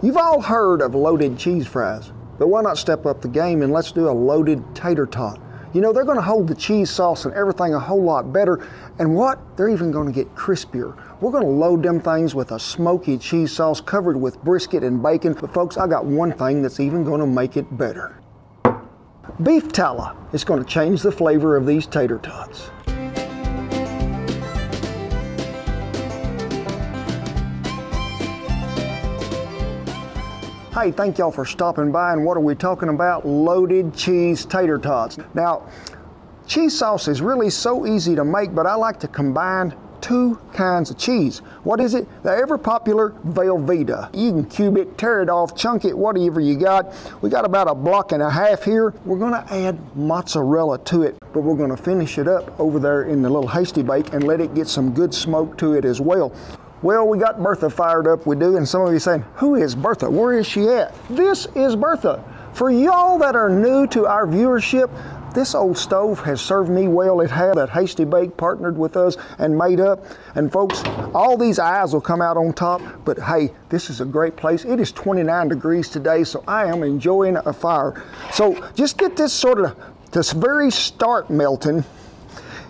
You've all heard of loaded cheese fries, but why not step up the game and let's do a loaded tater tot? You know, they're going to hold the cheese sauce and everything a whole lot better, and what? They're even going to get crispier. We're going to load them things with a smoky cheese sauce covered with brisket and bacon, but folks, I got one thing that's even going to make it better. Beef tallow is going to change the flavor of these tater tots. Hey, thank y'all for stopping by, and what are we talking about? Loaded cheese tater tots. Now, cheese sauce is really so easy to make, but I like to combine two kinds of cheese. What is it? The ever popular Velveeta. You can cube it, tear it off, chunk it, whatever you got. We got about 1.5 blocks here. We're gonna add mozzarella to it, but we're gonna finish it up over there in the little hasty bake and let it get some good smoke to it as well. Well, we got Bertha fired up, we do, and some of you saying, who is Bertha? Where is she at? This is Bertha. For y'all that are new to our viewership, this old stove has served me well. It had that hasty bake partnered with us and made up. And folks, all these eyes will come out on top, but hey, this is a great place. It is 29 degrees today, so I am enjoying a fire. So just get this this very start melting.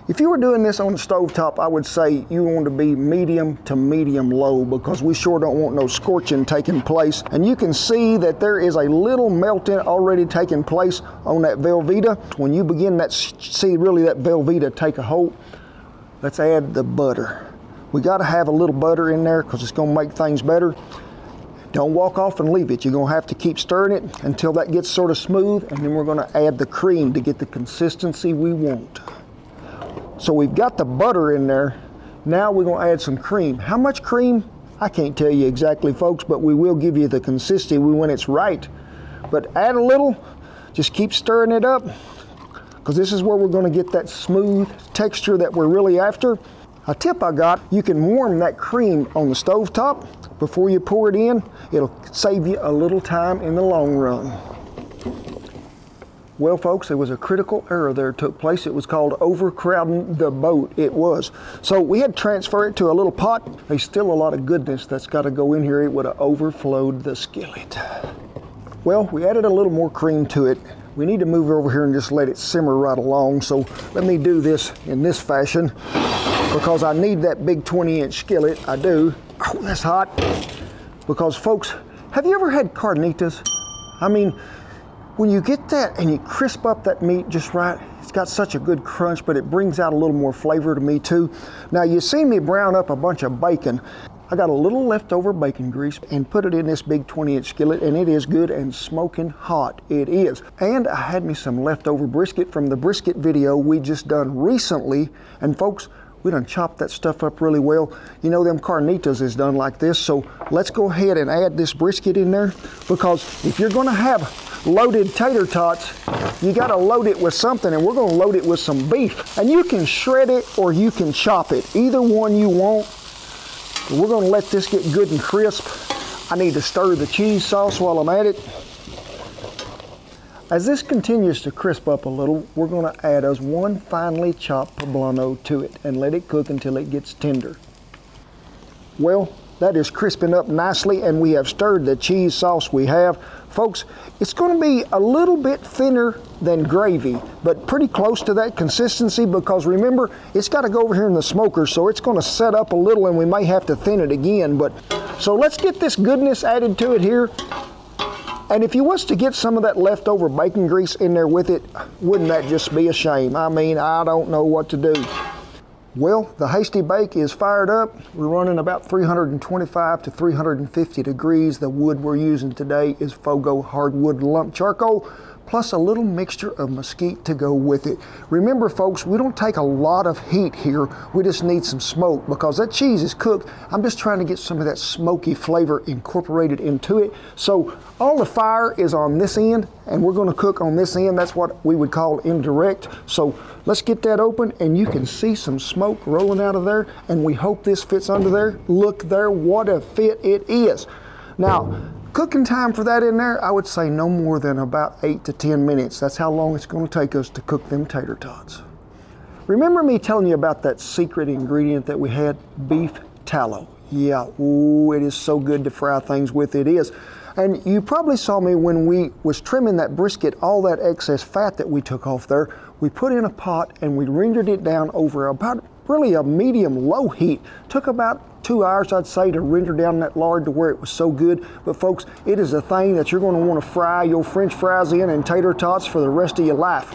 If you were doing this on the stovetop, I would say you want to be medium to medium low, because we sure don't want no scorching taking place. And you can see that there is a little melting already taking place on that Velveeta. When you begin that, see really that Velveeta take a hold, let's add the butter. We got to have a little butter in there because it's going to make things better. Don't walk off and leave it. You're going to have to keep stirring it until that gets sort of smooth, and then we're going to add the cream to get the consistency we want. So we've got the butter in there. Now we're going to add some cream. How much cream? I can't tell you exactly, folks, but we will give you the consistency when it's right. But add a little, just keep stirring it up, because this is where we're going to get that smooth texture that we're really after. A tip I got, you can warm that cream on the stovetop before you pour it in. It'll save you a little time in the long run. Well, folks, there was a critical error there took place. It was called overcrowding the boat. It was. So we had to transfer it to a little pot. There's still a lot of goodness that's got to go in here. It would have overflowed the skillet. Well, we added a little more cream to it. We need to move over here and just let it simmer right along. So let me do this in this fashion, because I need that big 20-inch skillet. I do. Oh, that's hot. Because, folks, have you ever had carnitas? I mean, when you get that and you crisp up that meat just right, it's got such a good crunch, but it brings out a little more flavor to me too. Now, you see me brown up a bunch of bacon. I got a little leftover bacon grease and put it in this big 20-inch skillet, and it is good and smoking hot. It is. And I had me some leftover brisket from the brisket video we just done recently. And folks, we done chopped that stuff up really well. You know, them carnitas is done like this, so let's go ahead and add this brisket in there, because if you're gonna have loaded tater tots, you gotta load it with something, and we're gonna load it with some beef. And you can shred it or you can chop it, either one you want. We're gonna let this get good and crisp. I need to stir the cheese sauce while I'm at it. As this continues to crisp up a little, we're gonna add us one finely chopped poblano to it and let it cook until it gets tender. Well, that is crisping up nicely, and we have stirred the cheese sauce we have. Folks, it's going to be a little bit thinner than gravy, but pretty close to that consistency, because remember, it's got to go over here in the smoker, so it's going to set up a little, and we may have to thin it again. But so let's get this goodness added to it here. And if you was to get some of that leftover bacon grease in there with it, wouldn't that just be a shame? I mean, I don't know what to do. Well, the hasty bake is fired up. We're running about 325 to 350 degrees. The wood we're using today is Fogo hardwood lump charcoal, plus a little mixture of mesquite to go with it. Remember, folks, we don't take a lot of heat here. We just need some smoke, because that cheese is cooked. I'm just trying to get some of that smoky flavor incorporated into it. So all the fire is on this end, and we're going to cook on this end. That's what we would call indirect. So let's get that open, and you can see some smoke rolling out of there, and we hope this fits under there. Look there, what a fit it is. Now, cooking time for that in there, I would say no more than about 8 to 10 minutes. That's how long it's going to take us to cook them tater tots. Remember me telling you about that secret ingredient that we had? Beef tallow. Yeah, ooh, it is so good to fry things with, it is. And you probably saw me when we was trimming that brisket, all that excess fat that we took off there, we put in a pot and we rendered it down over about really a medium low heat. Took about 2 hours, I'd say, to render down that lard to where it was so good. But folks, it is a thing that you're going to want to fry your French fries in and tater tots for the rest of your life.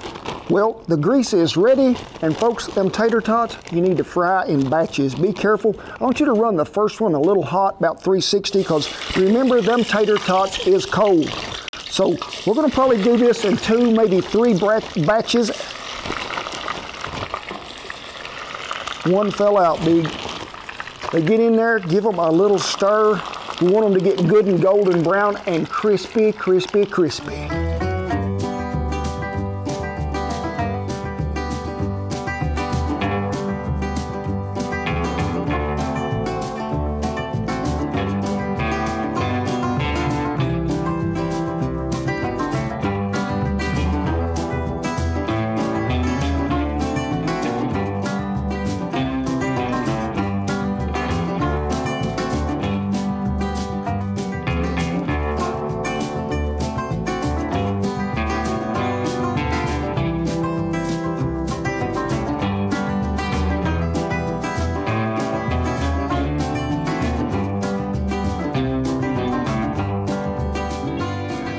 Well, the grease is ready, and folks, them tater tots, you need to fry in batches. Be careful. I want you to run the first one a little hot, about 360, because remember, them tater tots is cold. So we're going to probably do this in 2, maybe 3 batches. One fell out, big. They get in there, give them a little stir. We want them to get good and golden brown and crispy, crispy, crispy.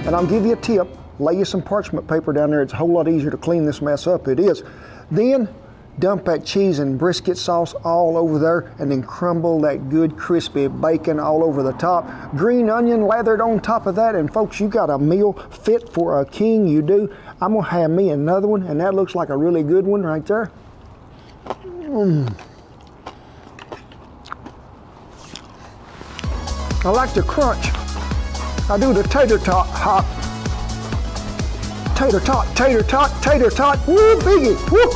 And I'll give you a tip, lay you some parchment paper down there. It's a whole lot easier to clean this mess up, it is. Then dump that cheese and brisket sauce all over there, and then crumble that good crispy bacon all over the top. Green onion lathered on top of that, and folks, you got a meal fit for a king, you do. I'm gonna have me another one, and that looks like a really good one right there. I like the crunch. I do the tater tot hop. Tater tot, tater tot, tater tot, woo, biggie, woo!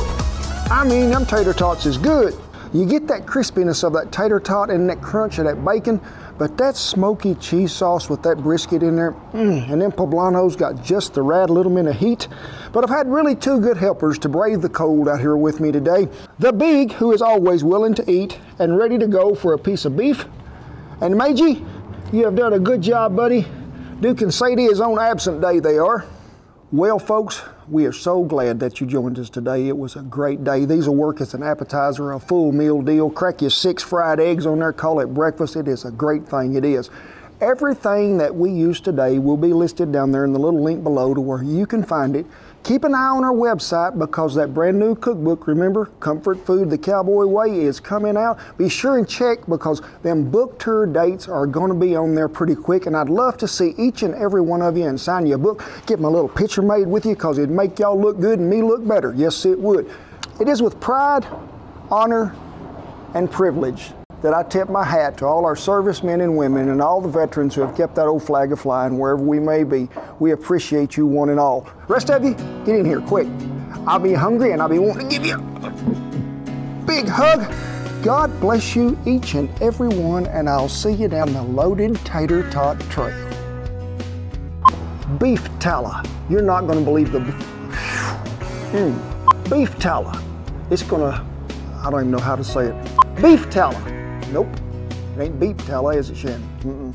I mean, them tater tots is good. You get that crispiness of that tater tot and that crunch of that bacon, but that smoky cheese sauce with that brisket in there, and them poblanos got just the right little bit of heat. But I've had really 2 good helpers to brave the cold out here with me today. The Big, who is always willing to eat and ready to go for a piece of beef. And Meiji, you have done a good job, buddy. Duke and Sadie is on absent day, they are. Well, folks, we are so glad that you joined us today. It was a great day. These will work as an appetizer, a full meal deal. Crack your 6 fried eggs on there, call it breakfast. It is a great thing, it is. Everything that we use today will be listed down there in the little link below to where you can find it. Keep an eye on our website because that brand new cookbook, remember, Comfort Food the Cowboy Way, is coming out. Be sure and check because them book tour dates are going to be on there pretty quick, and I'd love to see each and every one of you and sign you a book. Get my little picture made with you because it'd make y'all look good and me look better. Yes, it would. It is with pride, honor, and privilege that I tip my hat to all our servicemen and women and all the veterans who have kept that old flag a-flying wherever we may be. We appreciate you one and all. Rest of you, get in here quick. I'll be hungry and I'll be wanting to give you a big hug. God bless you, each and every one, and I'll see you down the loaded tater tot trail. Beef tallow. You're not going to believe the beef tallow. It's gonna, I don't even know how to say it. Beef tallow. Nope, it ain't beef tallow, is it, Shannon?